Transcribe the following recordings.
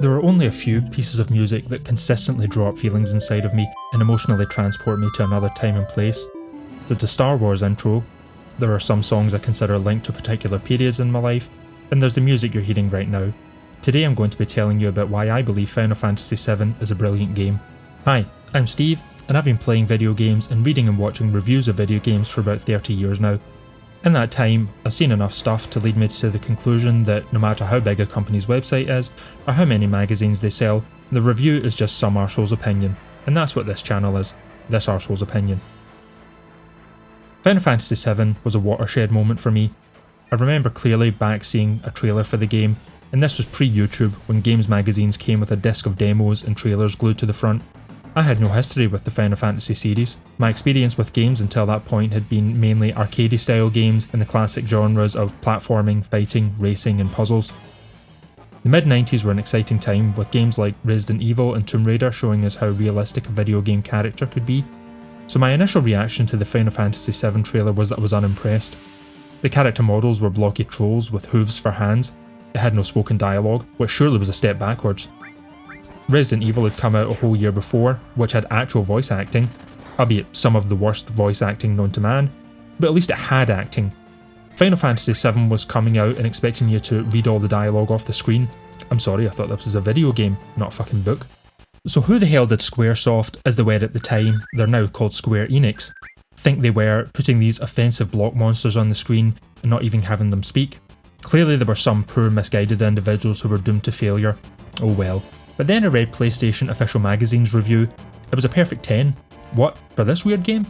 There are only a few pieces of music that consistently draw up feelings inside of me and emotionally transport me to another time and place. There's the Star Wars intro, there are some songs I consider linked to particular periods in my life, and there's the music you're hearing right now. Today I'm going to be telling you about why I believe Final Fantasy VII is a brilliant game. Hi, I'm Steve, and I've been playing video games and reading and watching reviews of video games for about 30 years now. In that time, I've seen enough stuff to lead me to the conclusion that no matter how big a company's website is, or how many magazines they sell, the review is just some arsehole's opinion. And that's what this channel is, this arsehole's opinion. Final Fantasy VII was a watershed moment for me. I remember clearly back seeing a trailer for the game, and this was pre-YouTube when games magazines came with a disc of demos and trailers glued to the front. I had no history with the Final Fantasy series. My experience with games until that point had been mainly arcadey style games in the classic genres of platforming, fighting, racing and puzzles. The mid-90s were an exciting time, with games like Resident Evil and Tomb Raider showing us how realistic a video game character could be. So my initial reaction to the Final Fantasy VII trailer was that I was unimpressed. The character models were blocky trolls with hooves for hands. It had no spoken dialogue, which surely was a step backwards. Resident Evil had come out a whole year before, which had actual voice acting, albeit some of the worst voice acting known to man, but at least it had acting. Final Fantasy VII was coming out and expecting you to read all the dialogue off the screen. I'm sorry, I thought this was a video game, not a fucking book. So who the hell did Squaresoft, as they were at the time, they're now called Square Enix, think they were, putting these offensive block monsters on the screen and not even having them speak? Clearly there were some poor misguided individuals who were doomed to failure. Oh well. But then I read PlayStation Official Magazine's review. It was a perfect 10. What, for this weird game?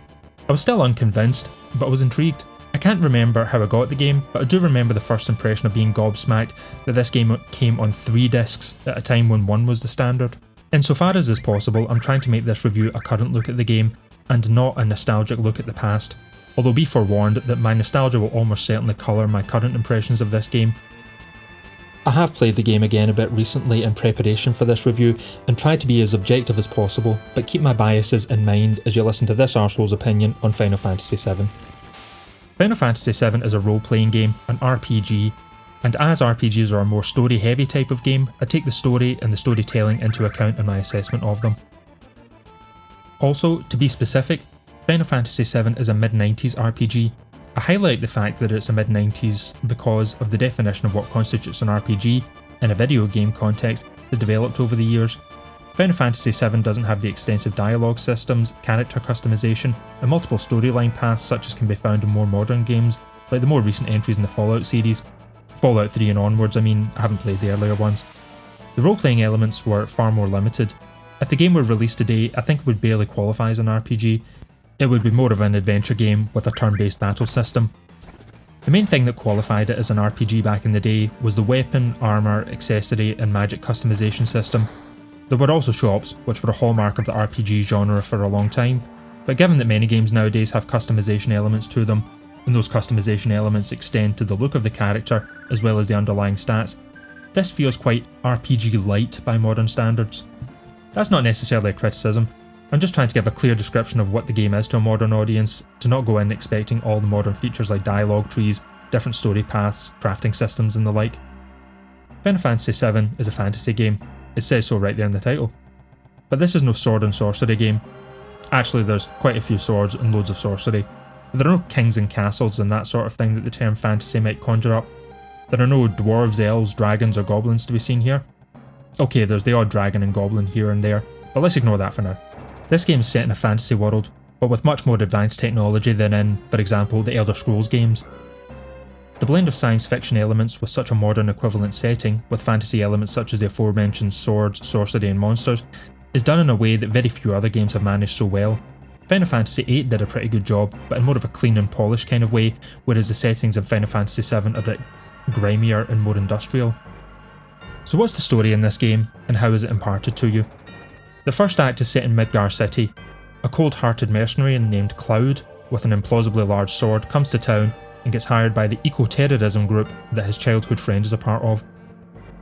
I was still unconvinced, but I was intrigued. I can't remember how I got the game, but I do remember the first impression of being gobsmacked that this game came on 3 discs at a time when 1 was the standard. Insofar as is possible, I'm trying to make this review a current look at the game, and not a nostalgic look at the past. Although be forewarned that my nostalgia will almost certainly colour my current impressions of this game. I have played the game again a bit recently in preparation for this review and tried to be as objective as possible, but keep my biases in mind as you listen to this arsehole's opinion on Final Fantasy VII. Final Fantasy VII is a role-playing game, an RPG, and as RPGs are a more story-heavy type of game, I take the story and the storytelling into account in my assessment of them. Also, to be specific, Final Fantasy VII is a mid-90s RPG. I highlight the fact that it's a mid-90s because of the definition of what constitutes an RPG in a video game context that developed over the years. Final Fantasy VII doesn't have the extensive dialogue systems, character customization, and multiple storyline paths such as can be found in more modern games, like the more recent entries in the Fallout series. Fallout 3 and onwards, I haven't played the earlier ones. The role-playing elements were far more limited. If the game were released today, I think it would barely qualify as an RPG. It would be more of an adventure game with a turn-based battle system. The main thing that qualified it as an RPG back in the day was the weapon, armour, accessory and magic customization system. There were also shops, which were a hallmark of the RPG genre for a long time, but given that many games nowadays have customization elements to them, and those customization elements extend to the look of the character as well as the underlying stats, this feels quite RPG light by modern standards. That's not necessarily a criticism. I'm just trying to give a clear description of what the game is to a modern audience, to not go in expecting all the modern features like dialogue trees, different story paths, crafting systems and the like. Final Fantasy VII is a fantasy game. It says so right there in the title. But this is no sword and sorcery game. Actually, there's quite a few swords and loads of sorcery. But there are no kings and castles and that sort of thing that the term fantasy might conjure up. There are no dwarves, elves, dragons or goblins to be seen here. Okay, there's the odd dragon and goblin here and there, but let's ignore that for now. This game is set in a fantasy world, but with much more advanced technology than in, for example, the Elder Scrolls games. The blend of science fiction elements with such a modern equivalent setting, with fantasy elements such as the aforementioned swords, sorcery and monsters, is done in a way that very few other games have managed so well. Final Fantasy VIII did a pretty good job, but in more of a clean and polished kind of way, whereas the settings of Final Fantasy VII are a bit grimier and more industrial. So what's the story in this game, and how is it imparted to you? The first act is set in Midgar City. A cold-hearted mercenary named Cloud, with an implausibly large sword, comes to town and gets hired by the eco-terrorism group that his childhood friend is a part of.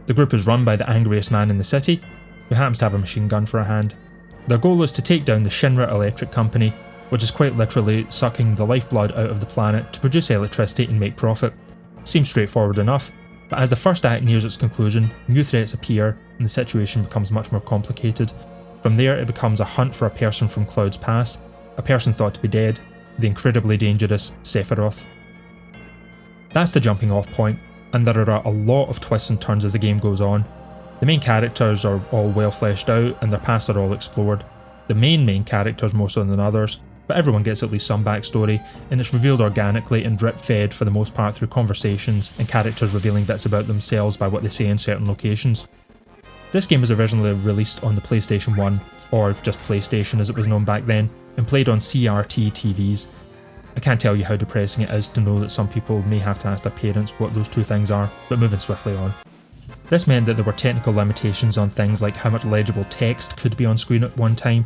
The group is run by the angriest man in the city, who happens to have a machine gun for a hand. Their goal is to take down the Shinra Electric Company, which is quite literally sucking the lifeblood out of the planet to produce electricity and make profit. Seems straightforward enough. But as the first act nears its conclusion, new threats appear and the situation becomes much more complicated. From there, it becomes a hunt for a person from Cloud's past, a person thought to be dead, the incredibly dangerous Sephiroth. That's the jumping off point, and there are a lot of twists and turns as the game goes on. The main characters are all well fleshed out and their pasts are all explored. The main characters more so than others, but everyone gets at least some backstory, and it's revealed organically and drip-fed for the most part through conversations and characters revealing bits about themselves by what they say in certain locations. This game was originally released on the PlayStation 1, or just PlayStation as it was known back then, and played on CRT TVs. I can't tell you how depressing it is to know that some people may have to ask their parents what those two things are, but moving swiftly on. This meant that there were technical limitations on things like how much legible text could be on screen at one time.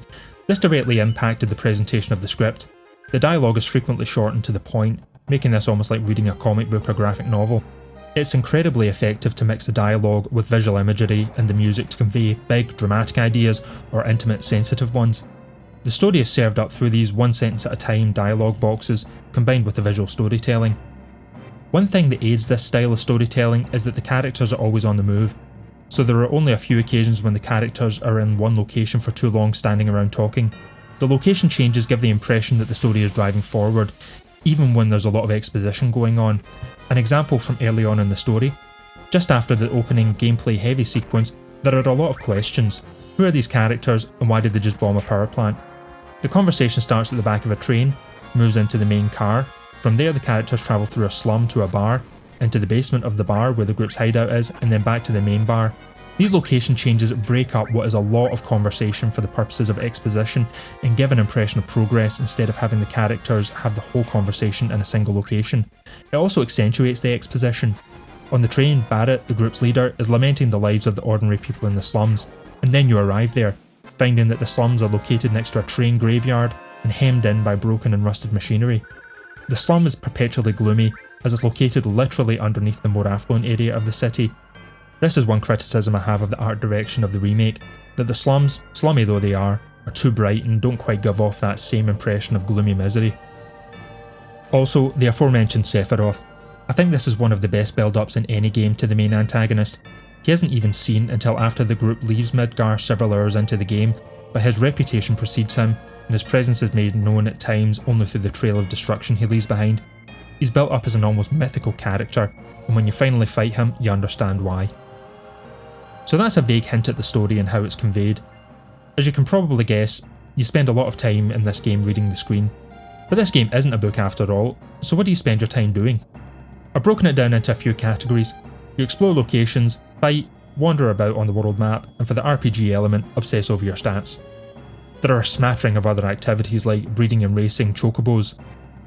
This directly impacted the presentation of the script. The dialogue is frequently shortened to the point, making this almost like reading a comic book or graphic novel. It's incredibly effective to mix the dialogue with visual imagery and the music to convey big, dramatic ideas or intimate, sensitive ones. The story is served up through these one sentence at a time dialogue boxes, combined with the visual storytelling. One thing that aids this style of storytelling is that the characters are always on the move, so there are only a few occasions when the characters are in one location for too long standing around talking. The location changes give the impression that the story is driving forward, even when there's a lot of exposition going on. An example from early on in the story: just after the opening gameplay heavy sequence, there are a lot of questions. Who are these characters and why did they just bomb a power plant? The conversation starts at the back of a train, moves into the main car. From there the characters travel through a slum to a bar, into the basement of the bar where the group's hideout is, and then back to the main bar. These location changes break up what is a lot of conversation for the purposes of exposition and give an impression of progress instead of having the characters have the whole conversation in a single location. It also accentuates the exposition. On the train, Barrett, the group's leader, is lamenting the lives of the ordinary people in the slums, and then you arrive there, finding that the slums are located next to a train graveyard and hemmed in by broken and rusted machinery. The slum is perpetually gloomy, as it's located literally underneath the more affluent area of the city. This is one criticism I have of the art direction of the remake, that the slums, slummy though they are too bright and don't quite give off that same impression of gloomy misery. Also, the aforementioned Sephiroth. I think this is one of the best build-ups in any game to the main antagonist. He isn't even seen until after the group leaves Midgar several hours into the game, but his reputation precedes him, and his presence is made known at times only through the trail of destruction he leaves behind. He's built up as an almost mythical character, and when you finally fight him, you understand why. So that's a vague hint at the story and how it's conveyed. As you can probably guess, you spend a lot of time in this game reading the screen. But this game isn't a book after all, so what do you spend your time doing? I've broken it down into a few categories. You explore locations, fight, wander about on the world map, and for the RPG element, obsess over your stats. There are a smattering of other activities like breeding and racing chocobos,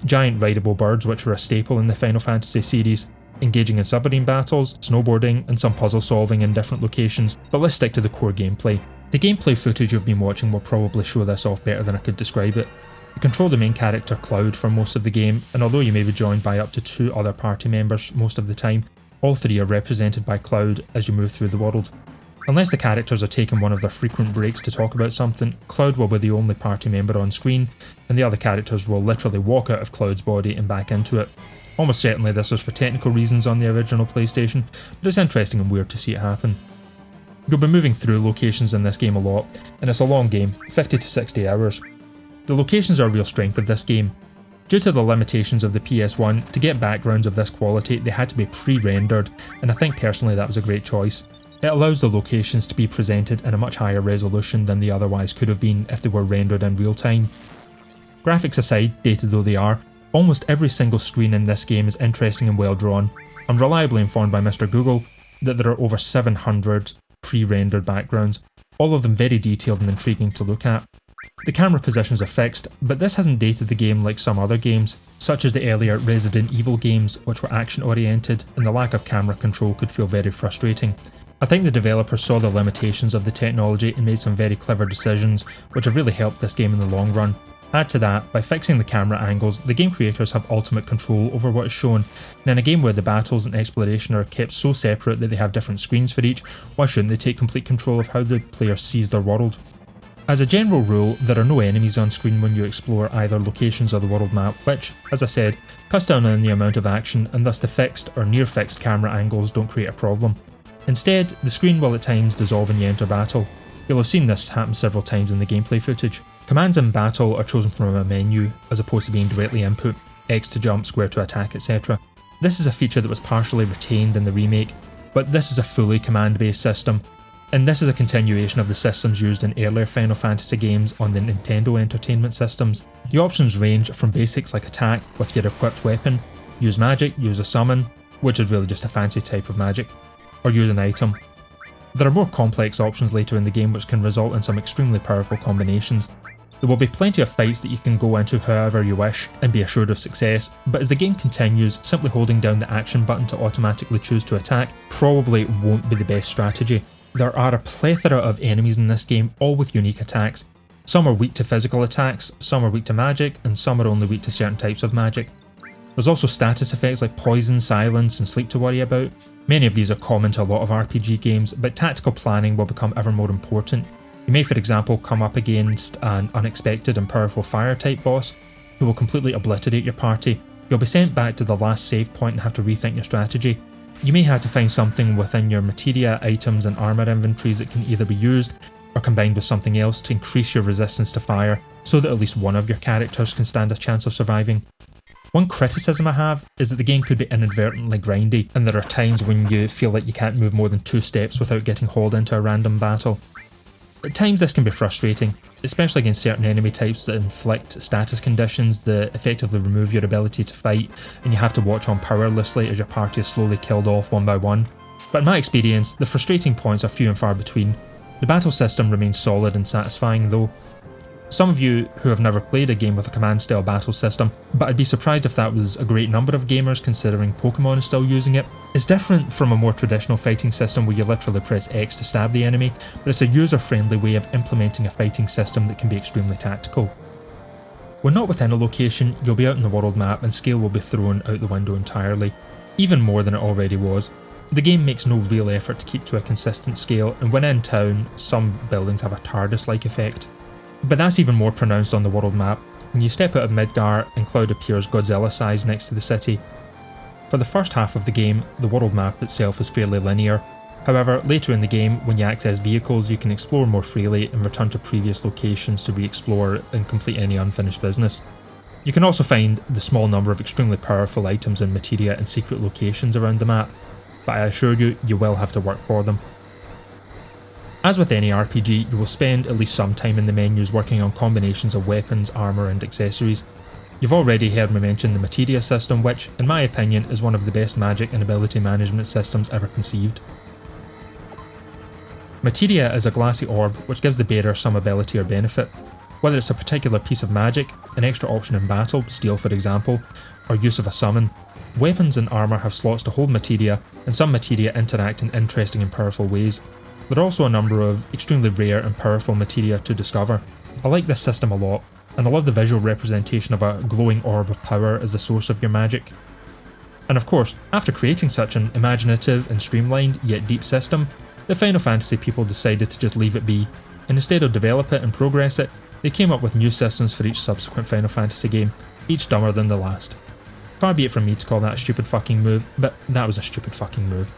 giant rideable birds which are a staple in the Final Fantasy series, engaging in submarine battles, snowboarding, and some puzzle solving in different locations, but let's stick to the core gameplay. The gameplay footage you've been watching will probably show this off better than I could describe it. You control the main character Cloud for most of the game, and although you may be joined by up to 2 other party members most of the time, all 3 are represented by Cloud as you move through the world. Unless the characters are taking one of their frequent breaks to talk about something, Cloud will be the only party member on screen, and the other characters will literally walk out of Cloud's body and back into it. Almost certainly this was for technical reasons on the original PlayStation, but it's interesting and weird to see it happen. You'll be moving through locations in this game a lot, and it's a long game, 50 to 60 hours. The locations are a real strength of this game. Due to the limitations of the PS1, to get backgrounds of this quality they had to be pre-rendered, and I think personally that was a great choice. It allows the locations to be presented in a much higher resolution than they otherwise could have been if they were rendered in real time. Graphics aside, dated though they are, almost every single screen in this game is interesting and well drawn. I'm reliably informed by Mr. Google that there are over 700 pre-rendered backgrounds, all of them very detailed and intriguing to look at. The camera positions are fixed, but this hasn't dated the game like some other games, such as the earlier Resident Evil games which were action oriented and the lack of camera control could feel very frustrating. I think the developers saw the limitations of the technology and made some very clever decisions which have really helped this game in the long run. Add to that, by fixing the camera angles, the game creators have ultimate control over what is shown, and in a game where the battles and exploration are kept so separate that they have different screens for each, why shouldn't they take complete control of how the player sees their world? As a general rule, there are no enemies on screen when you explore either locations or the world map, which, as I said, cuts down on the amount of action, and thus the fixed or near fixed camera angles don't create a problem. Instead, the screen will at times dissolve when you enter battle. You'll have seen this happen several times in the gameplay footage. Commands in battle are chosen from a menu, as opposed to being directly input, X to jump, square to attack, etc. This is a feature that was partially retained in the remake, but this is a fully command-based system, and this is a continuation of the systems used in earlier Final Fantasy games on the Nintendo Entertainment Systems. The options range from basics like attack with your equipped weapon, use magic, use a summon, which is really just a fancy type of magic, or use an item. There are more complex options later in the game which can result in some extremely powerful combinations. There will be plenty of fights that you can go into however you wish and be assured of success, but as the game continues, simply holding down the action button to automatically choose to attack probably won't be the best strategy. There are a plethora of enemies in this game, all with unique attacks. Some are weak to physical attacks, some are weak to magic, and some are only weak to certain types of magic. There's also status effects like poison, silence, and sleep to worry about. Many of these are common to a lot of RPG games, but tactical planning will become ever more important. You may, for example, come up against an unexpected and powerful fire type boss who will completely obliterate your party. You'll be sent back to the last save point and have to rethink your strategy. You may have to find something within your materia, items and armour inventories that can either be used or combined with something else to increase your resistance to fire, so that at least one of your characters can stand a chance of surviving. One criticism I have is that the game could be inadvertently grindy, and there are times when you feel like you can't move more than 2 steps without getting hauled into a random battle. At times this can be frustrating, especially against certain enemy types that inflict status conditions that effectively remove your ability to fight, and you have to watch on powerlessly as your party is slowly killed off one by one. But in my experience, the frustrating points are few and far between. The battle system remains solid and satisfying though. Some of you who have never played a game with a command style battle system, but I'd be surprised if that was a great number of gamers considering Pokemon is still using it. It's different from a more traditional fighting system where you literally press X to stab the enemy, but it's a user-friendly way of implementing a fighting system that can be extremely tactical. When not within a location, you'll be out in the world map and scale will be thrown out the window entirely, even more than it already was. The game makes no real effort to keep to a consistent scale, and when in town, some buildings have a TARDIS-like effect. But that's even more pronounced on the world map. When you step out of Midgar and Cloud appears Godzilla-sized next to the city. For the first half of the game, the world map itself is fairly linear. However, later in the game, when you access vehicles, you can explore more freely and return to previous locations to re-explore and complete any unfinished business. You can also find the small number of extremely powerful items and materia in secret locations around the map, but I assure you, you will have to work for them. As with any RPG, you will spend at least some time in the menus working on combinations of weapons, armour and accessories. You've already heard me mention the materia system, which, in my opinion, is one of the best magic and ability management systems ever conceived. Materia is a glassy orb which gives the bearer some ability or benefit. Whether it's a particular piece of magic, an extra option in battle, steal for example, or use of a summon, weapons and armour have slots to hold materia, and some materia interact in interesting and powerful ways. There are also a number of extremely rare and powerful materia to discover. I like this system a lot, and I love the visual representation of a glowing orb of power as the source of your magic. And of course, after creating such an imaginative and streamlined yet deep system, the Final Fantasy people decided to just leave it be, and instead of develop it and progress it, they came up with new systems for each subsequent Final Fantasy game, each dumber than the last. Far be it from me to call that a stupid fucking move, but that was a stupid fucking move.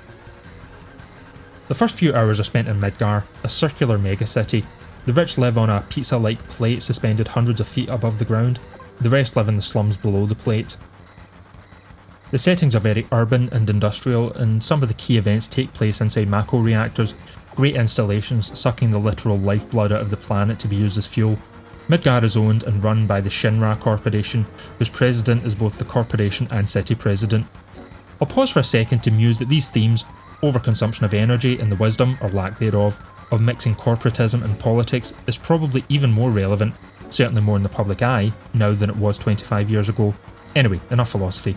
The first few hours are spent in Midgar, a circular megacity. The rich live on a pizza-like plate suspended hundreds of feet above the ground. The rest live in the slums below the plate. The settings are very urban and industrial, and some of the key events take place inside Mako reactors, great installations sucking the literal lifeblood out of the planet to be used as fuel. Midgar is owned and run by the Shinra Corporation, whose president is both the corporation and city president. I'll pause for a second to muse that these themes, overconsumption of energy and the wisdom, or lack thereof, of mixing corporatism and politics is probably even more relevant, certainly more in the public eye, now than it was 25 years ago. Anyway, enough philosophy.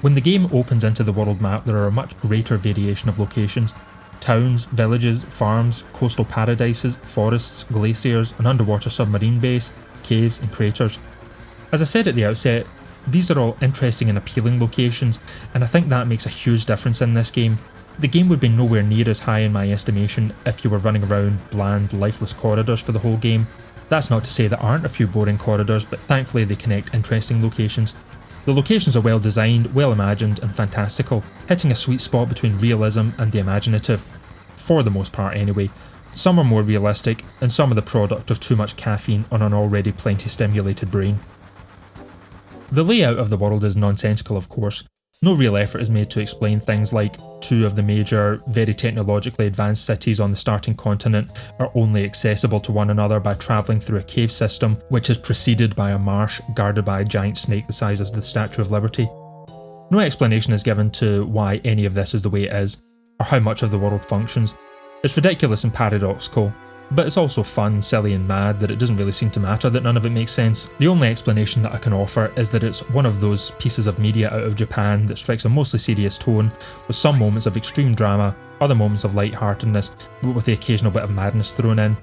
When the game opens into the world map, there are a much greater variation of locations. Towns, villages, farms, coastal paradises, forests, glaciers, an underwater submarine base, caves and craters. As I said at the outset, these are all interesting and appealing locations, and I think that makes a huge difference in this game. The game would be nowhere near as high in my estimation if you were running around bland, lifeless corridors for the whole game. That's not to say there aren't a few boring corridors, but thankfully they connect interesting locations. The locations are well designed, well imagined and fantastical, hitting a sweet spot between realism and the imaginative. For the most part anyway. Some are more realistic, and some are the product of too much caffeine on an already plenty stimulated brain. The layout of the world is nonsensical, of course. No real effort is made to explain things like two of the major, very technologically advanced cities on the starting continent are only accessible to one another by travelling through a cave system, which is preceded by a marsh guarded by a giant snake the size of the Statue of Liberty. No explanation is given to why any of this is the way it is, or how much of the world functions. It's ridiculous and paradoxical, but it's also fun, silly and mad that it doesn't really seem to matter that none of it makes sense. The only explanation that I can offer is that it's one of those pieces of media out of Japan that strikes a mostly serious tone, with some moments of extreme drama, other moments of lightheartedness, but with the occasional bit of madness thrown in.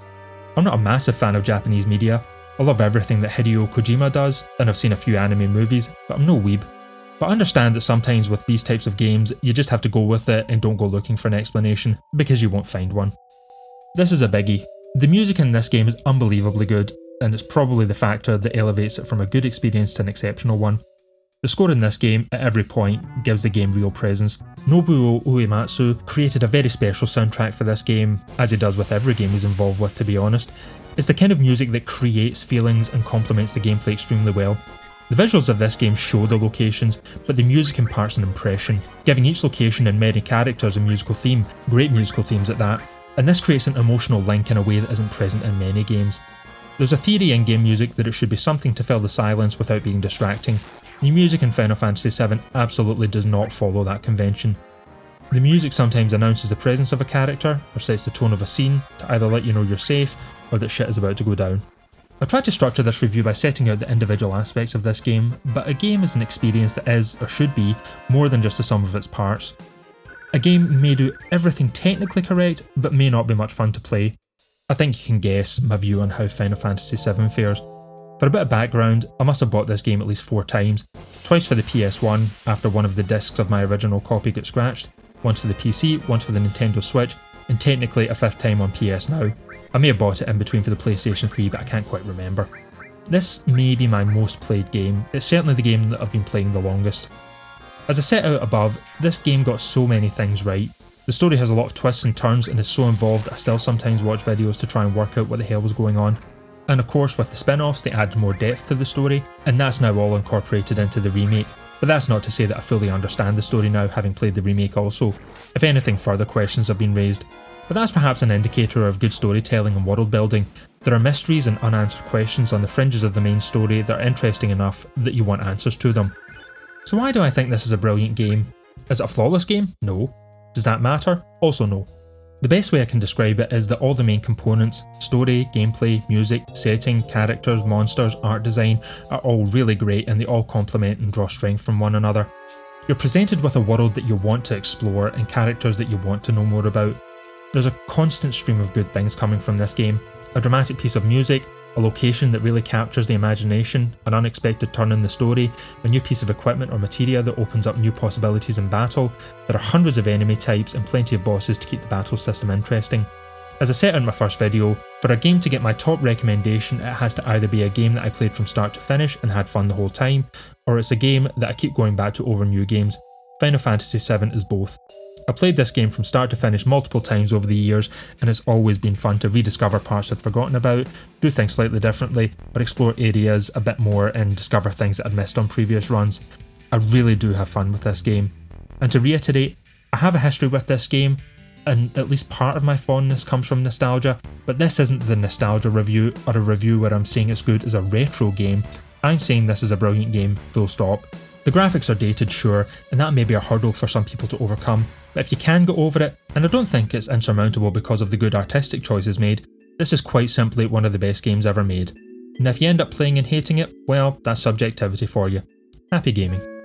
I'm not a massive fan of Japanese media. I love everything that Hideo Kojima does, and I've seen a few anime movies, but I'm no weeb. But I understand that sometimes with these types of games, you just have to go with it and don't go looking for an explanation, because you won't find one. This is a biggie. The music in this game is unbelievably good, and it's probably the factor that elevates it from a good experience to an exceptional one. The score in this game, at every point, gives the game real presence. Nobuo Uematsu created a very special soundtrack for this game, as he does with every game he's involved with, to be honest. It's the kind of music that creates feelings and complements the gameplay extremely well. The visuals of this game show the locations, but the music imparts an impression, giving each location and many characters a musical theme, great musical themes at that. And this creates an emotional link in a way that isn't present in many games. There's a theory in game music that it should be something to fill the silence without being distracting. New music in Final Fantasy VII absolutely does not follow that convention. The music sometimes announces the presence of a character, or sets the tone of a scene, to either let you know you're safe, or that shit is about to go down. I tried to structure this review by setting out the individual aspects of this game, but a game is an experience that is, or should be, more than just the sum of its parts. A game may do everything technically correct, but may not be much fun to play. I think you can guess my view on how Final Fantasy VII fares. For a bit of background, I must have bought this game at least 4 times. Twice for the PS1, after one of the discs of my original copy got scratched, once for the PC, once for the Nintendo Switch, and technically a 5th time on PS Now. I may have bought it in between for the PlayStation 3, but I can't quite remember. This may be my most played game. It's certainly the game that I've been playing the longest. As I set out above, this game got so many things right. The story has a lot of twists and turns and is so involved that I still sometimes watch videos to try and work out what the hell was going on. And of course with the spin-offs they add more depth to the story, and that's now all incorporated into the remake. But that's not to say that I fully understand the story now, having played the remake also. If anything, further questions have been raised. But that's perhaps an indicator of good storytelling and world building. There are mysteries and unanswered questions on the fringes of the main story that are interesting enough that you want answers to them. So why do I think this is a brilliant game? Is it a flawless game? No. Does that matter? Also no. The best way I can describe it is that all the main components, story, gameplay, music, setting, characters, monsters, art design, are all really great and they all complement and draw strength from one another. You're presented with a world that you want to explore and characters that you want to know more about. There's a constant stream of good things coming from this game. A dramatic piece of music, a location that really captures the imagination, an unexpected turn in the story, a new piece of equipment or materia that opens up new possibilities in battle. There are hundreds of enemy types and plenty of bosses to keep the battle system interesting. As I said in my first video, for a game to get my top recommendation it has to either be a game that I played from start to finish and had fun the whole time, or it's a game that I keep going back to over new games. Final Fantasy VII is both. I played this game from start to finish multiple times over the years, and it's always been fun to rediscover parts I'd forgotten about, do things slightly differently, or explore areas a bit more and discover things that I'd missed on previous runs. I really do have fun with this game. And to reiterate, I have a history with this game, and at least part of my fondness comes from nostalgia, but this isn't the nostalgia review or a review where I'm saying it's good as a retro game. I'm saying this is a brilliant game, full stop. The graphics are dated, sure, and that may be a hurdle for some people to overcome, but if you can get over it, and I don't think it's insurmountable because of the good artistic choices made, this is quite simply one of the best games ever made. And if you end up playing and hating it, well, that's subjectivity for you. Happy gaming.